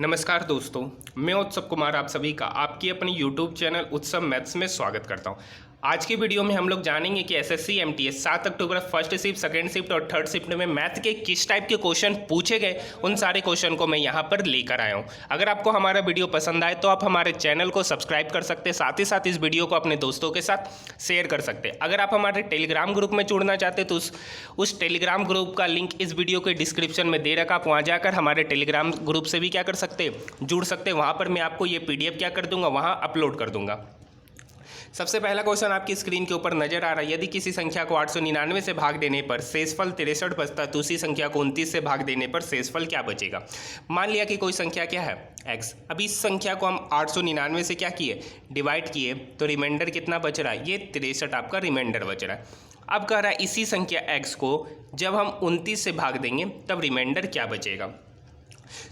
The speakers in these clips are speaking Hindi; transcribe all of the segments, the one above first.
नमस्कार दोस्तों, मैं उत्सव कुमार आप सभी का आपकी अपनी YouTube चैनल उत्सव मैथ्स में स्वागत करता हूं। आज की वीडियो में हम लोग जानेंगे कि SSC MTS 7 October first shift, second shift और थर्ड शिफ्ट में मैथ के किस टाइप के क्वेश्चन पूछे गए, उन सारे क्वेश्चन को मैं यहां पर लेकर आया हूं। अगर आपको हमारा वीडियो पसंद आए तो आप हमारे चैनल को सब्सक्राइब कर सकते हैं, साथ ही साथ इस वीडियो को अपने दोस्तों के साथ शेयर कर सकते हैं। अगर आप हमारे टेलीग्राम ग्रुप में जुड़ना चाहते हैं तो उस टेलीग्राम ग्रुप का लिंक इस वीडियो के डिस्क्रिप्शन में दे रखा, आप वहाँ जाकर हमारे टेलीग्राम ग्रुप से भी क्या कर सकते हैं, जुड़ सकते हैं। वहाँ पर मैं आपको ये PDF क्या कर दूंगा, वहाँ अपलोड कर दूंगा। सबसे पहला क्वेश्चन आपकी स्क्रीन के ऊपर नजर आ रहा है। यदि किसी संख्या को 899 से भाग देने पर शेषफल 63 बचता है तो उसी संख्या को 29 से भाग देने पर शेषफल क्या बचेगा। मान लिया कि कोई संख्या क्या है x। अब इस संख्या को हम 899 से क्या किए, डिवाइड किए, तो रिमाइंडर कितना बच रहा है, ये 63 आपका रिमाइंडर बच रहा है। अब कह रहा है इसी संख्या x को जब हम 29 से भाग देंगे तब रिमाइंडर क्या बचेगा।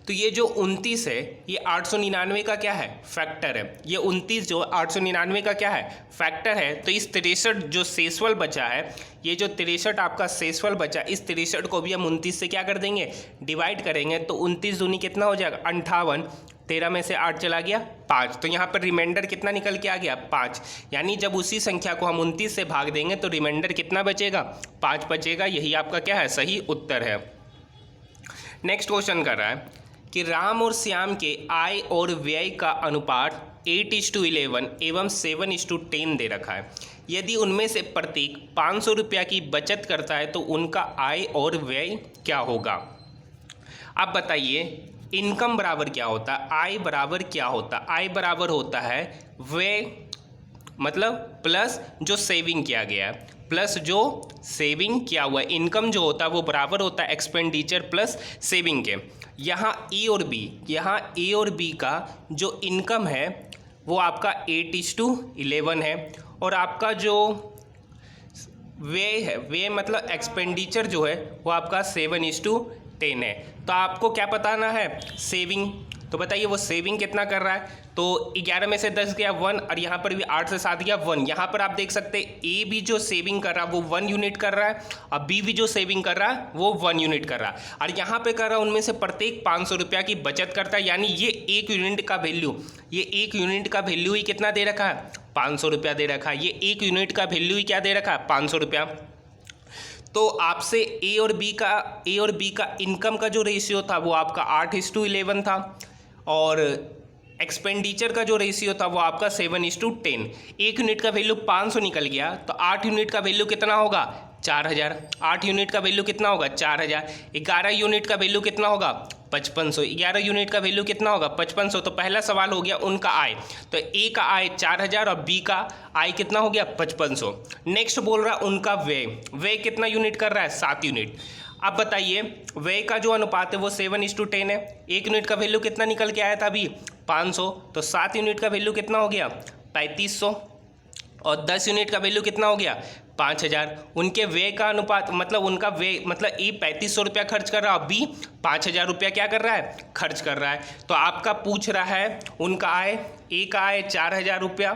तो ये जो 29 है ये 899 का क्या है, फैक्टर है। ये 29 जो 899 का क्या है, फैक्टर है। तो इस 63 जो शेषफल बचा है, ये जो 63 आपका शेषफल बचा, इस 63 को भी हम 29 से क्या कर देंगे, डिवाइड करेंगे। तो 29 दूनी कितना हो जाएगा, 58। 13 में से 8 चला गया 5, तो यहाँ पर रिमाइंडर कितना निकल के आ गया, 5। यानी जब उसी संख्या को हम 29 से भाग देंगे तो रिमाइंडर कितना बचेगा, 5 बचेगा। यही आपका क्या है, सही उत्तर है। नेक्स्ट क्वेश्चन कर रहा है कि राम और श्याम के आय और व्यय का अनुपात 8:11 एवं 7:10 दे रखा है। यदि उनमें से प्रत्येक 500 रुपया की बचत करता है तो उनका आय और व्यय क्या होगा। आप बताइए इनकम बराबर क्या होता है, आय बराबर क्या होता है। आय बराबर होता है व्यय मतलब प्लस जो सेविंग किया गया है, प्लस जो सेविंग किया हुआ है। इनकम जो होता है वो बराबर होता है एक्सपेंडिचर प्लस सेविंग के। यहाँ ए और बी का जो इनकम है वो आपका 8:11 है, और आपका जो व्यय है, व्यय मतलब एक्सपेंडिचर जो है वो आपका 7:10 है। तो आपको क्या बताना है, सेविंग। तो बताइए वो सेविंग कितना कर रहा है। तो 11 में से 10 गया 1, और यहाँ पर भी 8 से 7 गया 1। यहाँ पर आप देख सकते हैं ए भी जो सेविंग कर रहा है वो 1 यूनिट कर रहा है, और बी भी जो सेविंग कर रहा है वो 1 यूनिट कर रहा है। और यहाँ पे कर रहा है उनमें से प्रत्येक 500 रुपया की बचत करता है। यानी ये 1 यूनिट का वैल्यू, ये 1 यूनिट का वैल्यू ही कितना दे रखा है, 500 रुपया दे रखा है। ये 1 यूनिट का वैल्यू ही क्या दे रखा है, 500 रुपया। तो आपसे ए और बी का इनकम का जो रेशियो था वो आपका 8:11 था, और एक्सपेंडिचर का जो रेशियो था वो आपका 7:10। 1 यूनिट का वैल्यू 500 निकल गया, तो 8 यूनिट का वैल्यू कितना होगा, 4000। 8 यूनिट का वैल्यू कितना होगा, 4000। 11 यूनिट का वैल्यू कितना होगा, 5500। 11 यूनिट का वैल्यू कितना होगा, 5500। तो पहला सवाल हो गया उनका आय, तो ए का आय 4000 और बी का आय कितना हो गया, 5500। नेक्स्ट बोल रहा है उनका व्यय, व्यय कितना यूनिट कर रहा है, 7 यूनिट। अब बताइए व्यय का जो अनुपात है वो 7:10 है। 1 यूनिट का वैल्यू कितना निकल के आया था अभी, 500। तो 7 यूनिट का वैल्यू कितना हो गया, 3500, और 10 यूनिट का वैल्यू कितना हो गया, 5000। उनके व्यय का अनुपात मतलब उनका व्यय मतलब ए 3500 रुपया खर्च कर रहा है, बी 5000 रुपया क्या कर रहा है, खर्च कर रहा है। तो आपका पूछ रहा है उनका आय, ए का आय 4000 रुपया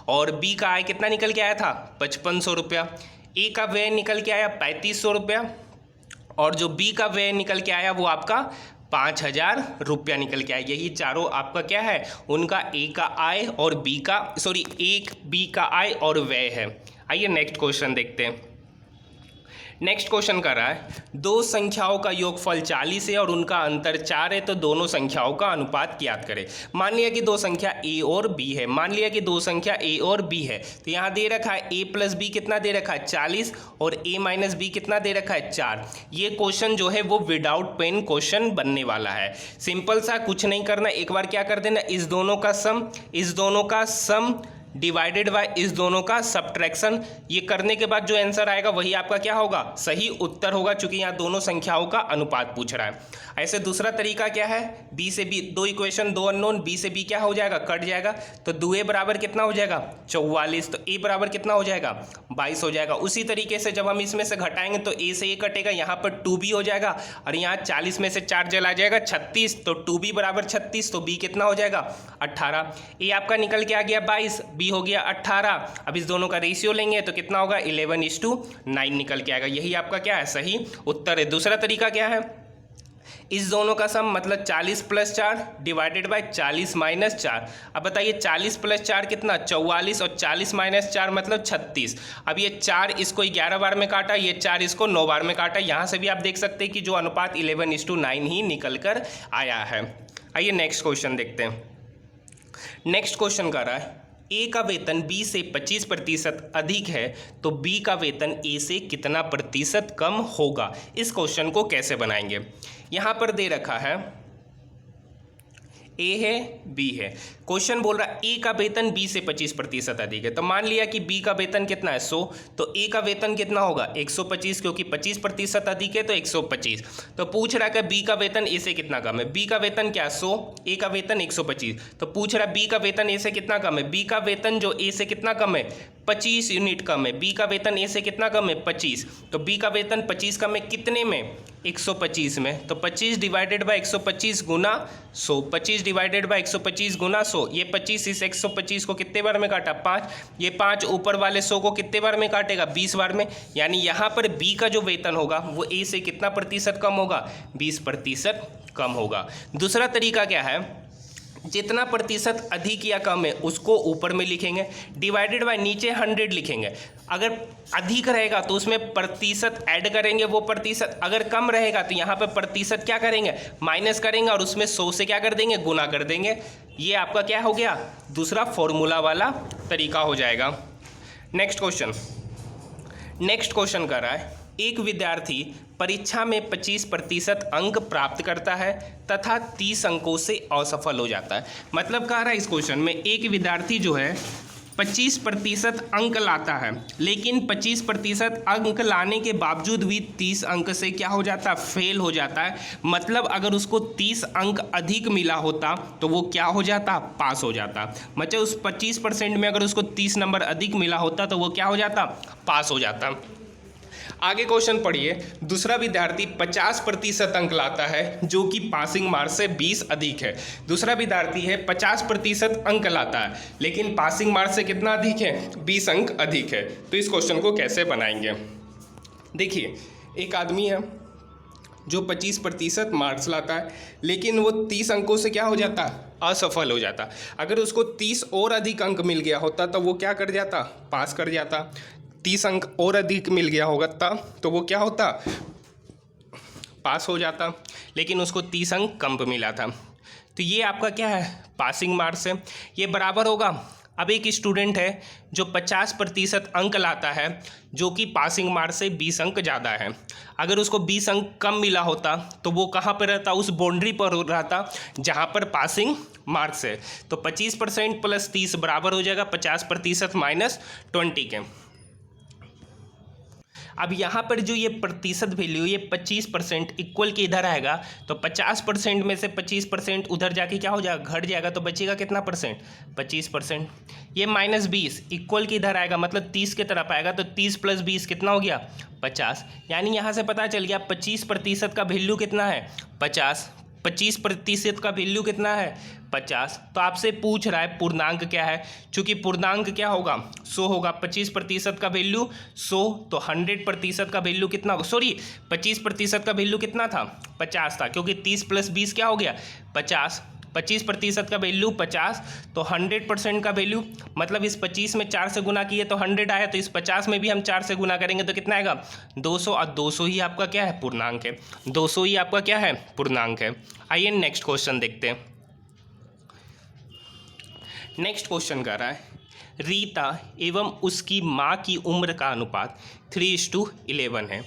और बी का आय कितना निकल के आया था, 5500 रुपया। ए का व्यय निकल के आया 3500 रुपया, और जो बी का व्यय निकल के आया वो आपका 5000 रुपया निकल के आया। यही चारों आपका क्या है, उनका ए का आय और बी का आय और व्यय है। आइए नेक्स्ट क्वेश्चन देखते हैं। नेक्स्ट क्वेश्चन कर रहा है दो संख्याओं का योगफल 40 है और उनका अंतर 4 है, तो दोनों संख्याओं का अनुपात ज्ञात करें। मान लिया कि दो संख्या ए और बी है, तो यहाँ दे रखा है a प्लस बी कितना दे रखा है, 40, और a माइनस बी कितना दे रखा है, 4। ये क्वेश्चन जो है वो विदाउट पेन क्वेश्चन बनने वाला है। सिंपल सा, कुछ नहीं करना, एक बार क्या कर देना, इस दोनों का सम डिवाइडेड बाय इस दोनों का सब्ट्रैक्शन। ये करने के बाद जो आंसर आएगा वही आपका क्या होगा, सही उत्तर होगा, चूंकि यहाँ दोनों संख्याओं का अनुपात पूछ रहा है। ऐसे दूसरा तरीका क्या है, बी से बी, दो इक्वेशन दो अननोन, बी से बी क्या हो जाएगा, कट जाएगा। तो 2a बराबर कितना हो जाएगा, 44, तो a बराबर कितना हो जाएगा, 22 हो जाएगा। उसी तरीके से जब हम इसमें से घटाएंगे तो a से a कटेगा, यहाँ पर 2b हो जाएगा, और यहाँ 40 में से 4 जला जाएगा 36, तो 2b बराबर 36, तो b कितना हो जाएगा, 18। a आपका निकल के आ गया 22, b हो गया 18। अब इस दोनों का रेशियो लेंगे तो कितना होगा, 11:9 निकल के आएगा। यही आपका क्या है, सही उत्तर है। दूसरा तरीका क्या है, इस दोनों का सम मतलब 40 + 4 डिवाइडेड बाय 40 - 4। अब बताइए 40 + 4 कितना 44 और 40 - 4 मतलब 36। अब ये 4 इसको 11 बार में काटा, ये 4 इसको 9 बार में काटा। यहाँ से भी आप देख सकते हैं कि जो अनुपात 11:9 ही निकल कर आया है। आइए नेक्स्ट क्वेश्चन देखते हैं। नेक्स्ट क्वेश्चन कर रहा है ए का वेतन बी से 25% अधिक है तो बी का वेतन ए से कितना प्रतिशत कम होगा। इस क्वेश्चन को कैसे बनाएंगे। यहाँ पर दे रखा है ए है बी है, क्वेश्चन बोल रहा है ए का वेतन बी से 25% अधिक है। तो मान लिया कि बी का वेतन कितना है 100, तो ए का वेतन कितना होगा 125, क्योंकि 25% अधिक है तो 125। तो पूछ रहा है कि बी का वेतन ए से कितना कम है। बी का वेतन क्या 100, ए का वेतन 125। तो पूछ रहा है बी का वेतन ए से कितना कम है। बी का वेतन जो ए से कितना कम है 25 यूनिट कम है। बी का वेतन ए से कितना कम है 25। तो बी का वेतन 25 कम है कितने में 125 में। तो 25 divided by 125 Guna 100, 25 divided by 125 गुना 100। ये 25 इस 125 को कितने बार में काटा 5, ये 5 ऊपर वाले 100 को कितने बार में काटेगा 20 बार में। यानी यहाँ पर बी का जो वेतन होगा वो ए से कितना प्रतिशत कम होगा 20% कम होगा। दूसरा तरीका क्या है, जितना प्रतिशत अधिक या कम है उसको ऊपर में लिखेंगे, डिवाइडेड बाय नीचे 100 लिखेंगे। अगर अधिक रहेगा तो उसमें प्रतिशत ऐड करेंगे वो प्रतिशत, अगर कम रहेगा तो यहाँ पे प्रतिशत क्या करेंगे माइनस करेंगे और उसमें 100 से क्या कर देंगे गुना कर देंगे। ये आपका क्या हो गया दूसरा फॉर्मूला वाला तरीका हो जाएगा। नेक्स्ट क्वेश्चन कर रहा है एक विद्यार्थी परीक्षा में 25% अंक प्राप्त करता है तथा 30 अंकों से असफल हो जाता है। मतलब कह रहा है इस क्वेश्चन में एक विद्यार्थी जो है 25% अंक लाता है, लेकिन 25% अंक लाने के बावजूद भी 30 अंक से क्या हो जाता है फेल हो जाता है। मतलब अगर उसको 30 अंक अधिक मिला होता तो वो क्या हो जाता पास हो जाता। मतलब उस 25% में अगर उसको 30 नंबर अधिक मिला होता तो वो क्या हो जाता पास हो जाता। आगे क्वेश्चन पढ़िए। दूसरा विद्यार्थी 50% अंक लाता है जो कि पासिंग मार्क्स से 20 अधिक है। दूसरा विद्यार्थी है 50% अंक लाता है लेकिन पासिंग मार्क्स से कितना अधिक है 20 अंक अधिक है। तो इस क्वेश्चन को कैसे बनाएंगे। देखिए एक आदमी है जो 25% मार्क्स लाता है लेकिन वो 30 अंकों से क्या हो जाता असफल हो जाता। अगर उसको 30 और अधिक अंक मिल गया होता तो वो क्या कर जाता पास कर जाता। 30 अंक और अधिक मिल गया होगा तो वो क्या होता पास हो जाता, लेकिन उसको 30 अंक कम मिला था। तो ये आपका क्या है पासिंग मार्क्स है। ये बराबर होगा, अब एक स्टूडेंट है जो 50% अंक लाता है जो कि पासिंग मार्क्स से 20 अंक ज़्यादा है। अगर उसको 20 अंक कम मिला होता तो वो कहाँ पर रहता उस बाउंड्री पर रहता जहाँ पर पासिंग मार्क्स है। तो 25% + 30 बराबर हो जाएगा 50% - 20 के। अब यहाँ पर जो ये प्रतिशत वैल्यू ये 25% इक्वल के इधर आएगा तो 50% में से 25% उधर जाके क्या हो जाएगा घट जाएगा। तो बचेगा कितना परसेंट 25%। ये -20 इक्वल के इधर आएगा मतलब 30 के तरफ आएगा तो 30 + 20 कितना हो गया 50। यानी यहाँ से पता चल गया 25% का वैल्यू कितना है 50। 25% का वैल्यू कितना है 50। तो आपसे पूछ रहा है पूर्णांक क्या है, चूंकि पूर्णांक क्या होगा 100 होगा। 25% का वैल्यू 100 तो 100% का वैल्यू कितना होगा 25% का वैल्यू कितना था 50 था, क्योंकि 30 + 20 क्या हो गया 50। 25% का वैल्यू 50 तो 100% का वैल्यू मतलब इस 25 में 4 से गुना किए तो 100 आया, तो इस 50 में भी हम 4 से गुना करेंगे तो कितना आएगा 200। और 200 ही आपका क्या है पूर्णांक है। 200 ही आपका क्या है पूर्णांक है। आइए नेक्स्ट क्वेश्चन देखते हैं। नेक्स्ट क्वेश्चन कर रहा है रीता एवं उसकी माँ की उम्र का अनुपात 3:11 है।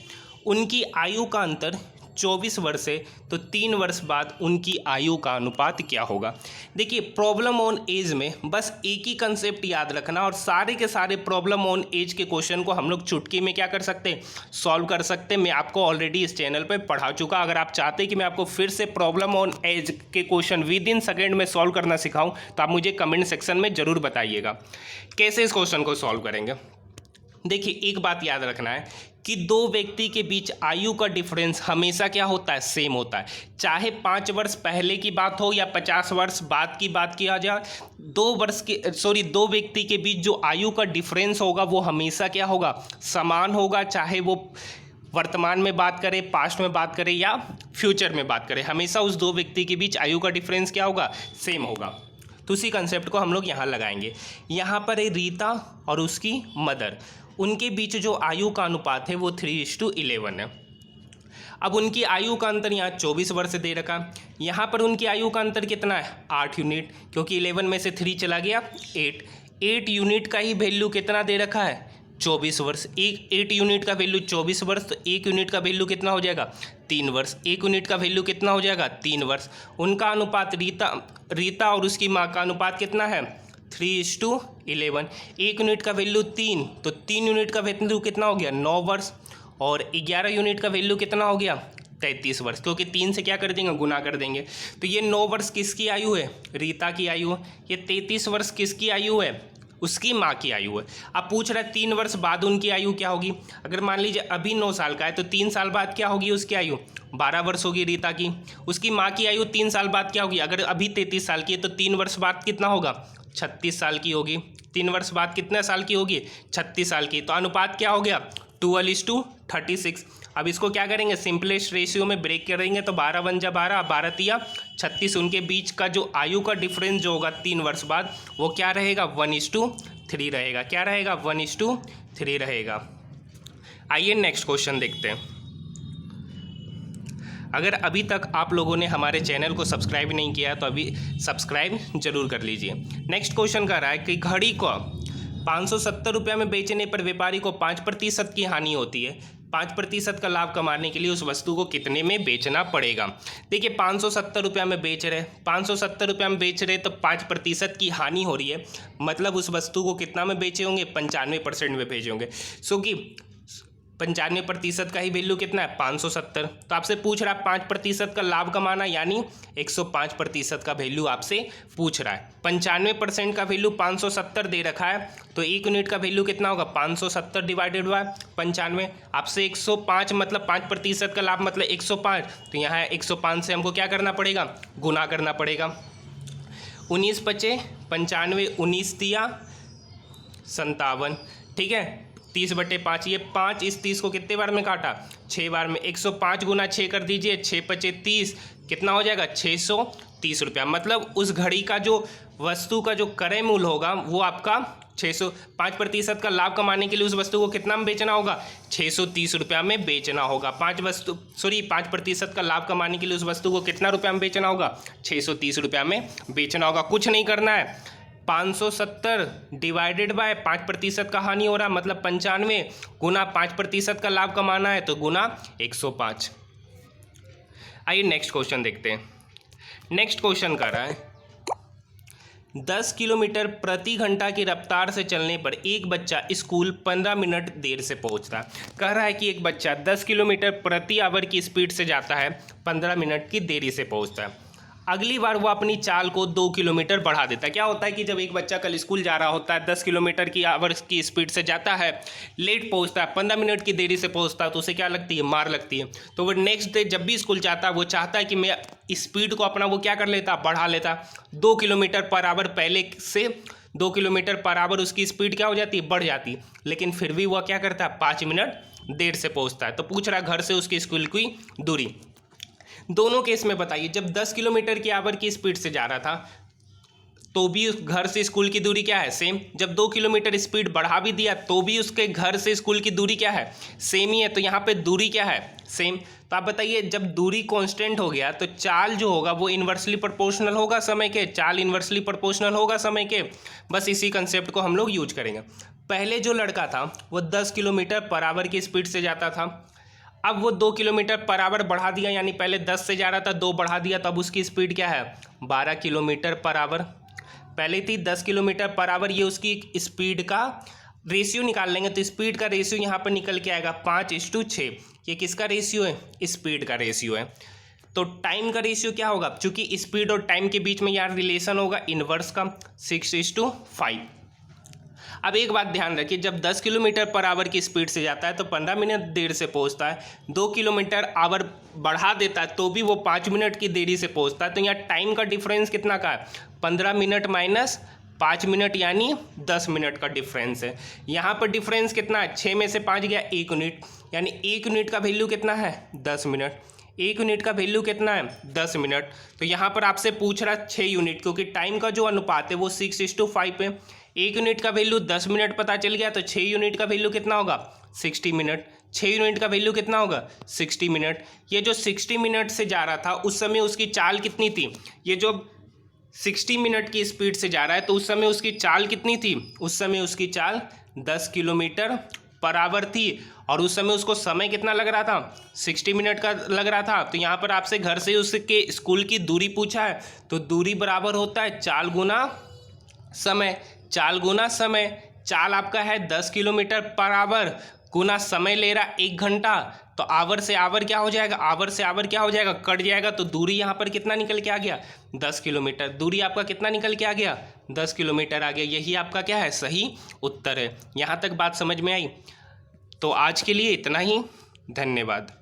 उनकी आयु का अंतर 24 वर्ष है तो 3 वर्ष बाद उनकी आयु का अनुपात क्या होगा। देखिए प्रॉब्लम ऑन एज में बस एक ही कंसेप्ट याद रखना और सारे के सारे प्रॉब्लम ऑन एज के क्वेश्चन को हम लोग चुटकी में क्या कर सकते हैं सॉल्व कर सकते हैं। मैं आपको ऑलरेडी इस चैनल पे पढ़ा चुका। अगर आप चाहते हैं कि मैं आपको फिर से प्रॉब्लम ऑन एज के क्वेश्चन विदिन सेकेंड में सॉल्व करना सिखाऊं तो आप मुझे कमेंट सेक्शन में ज़रूर बताइएगा कैसे इस क्वेश्चन को सॉल्व करेंगे। देखिए एक बात याद रखना है कि दो व्यक्ति के बीच आयु का डिफरेंस हमेशा क्या होता है सेम होता है। चाहे 5 वर्ष पहले की बात हो या 50 वर्ष बाद की बात किया जाए, दो व्यक्ति के बीच जो आयु का डिफरेंस होगा वो हमेशा क्या होगा समान होगा। चाहे वो वर्तमान में बात करें, पास्ट में बात करें या फ्यूचर में बात करें, हमेशा उस दो व्यक्ति के बीच आयु का डिफरेंस क्या होगा, सेम होगा। तो उसी कंसेप्ट को हम लोग यहाँ लगाएंगे। यहाँ पर है रीता और उसकी मदर, उनके बीच जो आयु का अनुपात है वो 3:11 है। अब उनकी आयु का अंतर यहाँ 24 वर्ष दे रखा, यहाँ पर उनकी आयु का अंतर कितना है, 8 यूनिट, क्योंकि 11 में से 3 चला गया 8 यूनिट का ही वैल्यू कितना दे रखा है, 24 वर्ष। 8 यूनिट का वैल्यू 24 वर्ष, तो 1 यूनिट का वैल्यू कितना हो जाएगा, 3 वर्ष। 1 यूनिट का वैल्यू कितना हो जाएगा, 3 वर्ष। उनका अनुपात रीता और उसकी माँ का अनुपात कितना है, 3:11। 1 यूनिट का वैल्यू 3, तो 3 यूनिट का वैल्यू कितना हो गया, 9 वर्ष। और 11 यूनिट का वैल्यू कितना हो गया, 33 वर्ष, क्योंकि 3 से क्या कर देंगे, गुना कर देंगे। तो ये 9 वर्ष किसकी आयु है, रीता की आयु है। ये 33 वर्ष किसकी आयु है, उसकी माँ की आयु है। अब पूछ रहा है 3 वर्ष बाद उनकी आयु क्या होगी। अगर मान लीजिए अभी 9 साल का है तो 3 साल बाद क्या होगी उसकी आयु, 12 वर्ष होगी रीता की। उसकी माँ की आयु 3 साल बाद क्या होगी, अगर अभी 33 साल की है तो 3 वर्ष बाद कितना होगा, 36 साल की होगी। 3 वर्ष बाद कितने साल की होगी, 36 साल की। तो अनुपात क्या हो गया, 12:36। अब इसको क्या करेंगे, सिंपलेस्ट रेशियो में ब्रेक करेंगे तो 12 बन जा 12, 12 तिया 36। उनके बीच का जो आयु का डिफरेंस जो होगा 3 वर्ष बाद वो क्या रहेगा, 1:3 रहेगा। क्या रहेगा, 1:3 रहेगा। आइए नेक्स्ट क्वेश्चन देखते हैं। अगर अभी तक आप लोगों ने हमारे चैनल को सब्सक्राइब नहीं किया तो अभी सब्सक्राइब जरूर कर लीजिए। नेक्स्ट क्वेश्चन कर रहा है कि घड़ी को 570 रुपये में बेचने पर व्यापारी को 5% की हानि होती है। 5% का लाभ कमाने के लिए उस वस्तु को कितने में बेचना पड़ेगा। देखिए 570 रुपये में बेच रहे, 570 रुपये में बेच रहे तो 5% की हानि हो रही है, मतलब उस वस्तु को कितना में बेचे होंगे, 95% में बेचे होंगे। सो कि 95% का ही वैल्यू कितना है, 570। तो आपसे पूछ रहा है 5% का लाभ कमाना, यानी 105% का वैल्यू आपसे पूछ रहा है। 95% का वैल्यू 570 दे रखा है, तो 1 यूनिट का वैल्यू कितना होगा, 570 डिवाइडेड बाय 95। आपसे 105 मतलब 5% का लाभ मतलब 105, तो यहाँ 105 से हमको क्या करना पड़ेगा, गुना करना पड़ेगा। 19 पचे 95, 19 तिया 57, ठीक है। 30/5, ये 5 इस 30 को कितने बार में काटा, 6 बार में। 105 गुना 6 कर दीजिए, 6 पचे 30, कितना हो जाएगा, 630 रुपया। मतलब उस घड़ी का जो वस्तु का जो क्रय मूल्य होगा वो आपका 5% का लाभ कमाने के लिए उस वस्तु को कितना में बेचना होगा, 630 रुपया में बेचना होगा। 5% का लाभ कमाने के लिए उस वस्तु को कितना रुपया में बेचना होगा, 630 रुपया में बेचना होगा। कुछ नहीं करना है, 570 डिवाइडेड बाय 5% का हानि हो रहा, मतलब 95 गुना 5% का लाभ कमाना है तो गुना 105। आइए नेक्स्ट क्वेश्चन देखते हैं। नेक्स्ट क्वेश्चन कर रहा है 10 किलोमीटर प्रति घंटा की रफ्तार से चलने पर एक बच्चा स्कूल 15 मिनट देर से पहुंचता है। कह रहा है कि एक बच्चा 10 किलोमीटर प्रति आवर की स्पीड से जाता है, 15 मिनट की देरी से पहुंचता है। अगली बार वो अपनी चाल को 2 किलोमीटर बढ़ा देता है। क्या होता है कि जब एक बच्चा कल स्कूल जा रहा होता है, 10 किलोमीटर की आवर की स्पीड से जाता है, लेट पहुंचता है, 15 मिनट की देरी से पहुंचता है, तो उसे क्या लगती है, मार लगती है। तो वो नेक्स्ट डे जब भी स्कूल जाता है वो चाहता है कि मैं स्पीड को अपना वो क्या कर लेता, बढ़ा लेता। 2 किलोमीटर पर आवर पहले से 2 किलोमीटर पर आवर उसकी स्पीड क्या हो जाती है, बढ़ जाती है, लेकिन फिर भी वह क्या करता है, 5 मिनट देर से पहुँचता है। तो पूछ रहा घर से उसकी स्कूल की दूरी। दोनों केस में बताइए, जब 10 किलोमीटर की आवर की स्पीड से जा रहा था तो भी उस घर से स्कूल की दूरी क्या है, सेम। जब 2 किलोमीटर स्पीड बढ़ा भी दिया तो भी उसके घर से स्कूल की दूरी क्या है, सेम ही है। तो यहाँ पे दूरी क्या है, सेम। तो आप बताइए जब दूरी कांस्टेंट हो गया तो चाल जो होगा वो इन्वर्सली प्रोपोर्शनल होगा समय के, चाल इन्वर्सली प्रोपोर्शनल होगा समय के। बस इसी कंसेप्ट को हम लोग यूज करेंगे। पहले जो लड़का था वो 10 किलोमीटर पर आवर की स्पीड से जाता था, अब वो 2 किलोमीटर पर आवर बढ़ा दिया, यानी पहले 10 से जा रहा था, 2 बढ़ा दिया, तो अब उसकी स्पीड क्या है, 12 किलोमीटर पर आवर। पहले थी 10 किलोमीटर पर आवर, ये उसकी स्पीड का रेशियो निकाल लेंगे तो स्पीड का रेशियो यहाँ पर निकल के आएगा 5:6। ये किसका रेशियो है, स्पीड का रेशियो है। तो टाइम का रेशियो क्या होगा, चूंकि स्पीड और टाइम के बीच में यार रिलेशन होगा इनवर्स का, 6:5। अब एक बात ध्यान रखिए, जब 10 किलोमीटर पर आवर की स्पीड से जाता है तो 15 मिनट देर से पहुंचता है। 2 किलोमीटर आवर बढ़ा देता है तो भी वो 5 मिनट की देरी से पहुंचता है। तो यहाँ टाइम का डिफरेंस कितना का है, 15 मिनट माइनस 5 मिनट यानी 10 मिनट का डिफरेंस है। यहाँ पर डिफरेंस कितना है, 6 में से 5 गया 1 यूनिट, यानी 1 यूनिट का वैल्यू कितना है 10 मिनट। 1 यूनिट का वैल्यू कितना है 10 मिनट। तो यहाँ पर आपसे पूछ रहा है 6 यूनिट, क्योंकि टाइम का जो अनुपात है वो 6:5 है। 1 यूनिट का वैल्यू 10 मिनट पता चल गया, तो 6 यूनिट का वैल्यू कितना होगा 60 मिनट। 6 यूनिट का वैल्यू कितना होगा 60 मिनट। ये जो 60 मिनट से जा रहा था उस समय उसकी चाल कितनी थी, ये जो 60 मिनट की स्पीड से जा रहा है तो उस समय उसकी चाल कितनी थी, उस समय उसकी चाल 10 किलोमीटर पर आवर थी। और उस समय उसको समय कितना लग रहा था 60 मिनट का लग रहा था। तो यहाँ पर आपसे घर से उसके स्कूल की दूरी पूछा है, तो दूरी बराबर होता है चाल गुना समय। चाल गुना समय, चाल आपका है 10 किलोमीटर पर आवर गुना समय ले रहा 1 घंटा, तो आवर से आवर क्या हो जाएगा, आवर से आवर क्या हो जाएगा, कट जाएगा। तो दूरी यहाँ पर कितना निकल के आ गया 10 किलोमीटर। दूरी आपका कितना निकल के आ गया 10 किलोमीटर आ गया। यही आपका क्या है सही उत्तर है। यहाँ तक बात समझ में आई। तो आज के लिए इतना ही, धन्यवाद।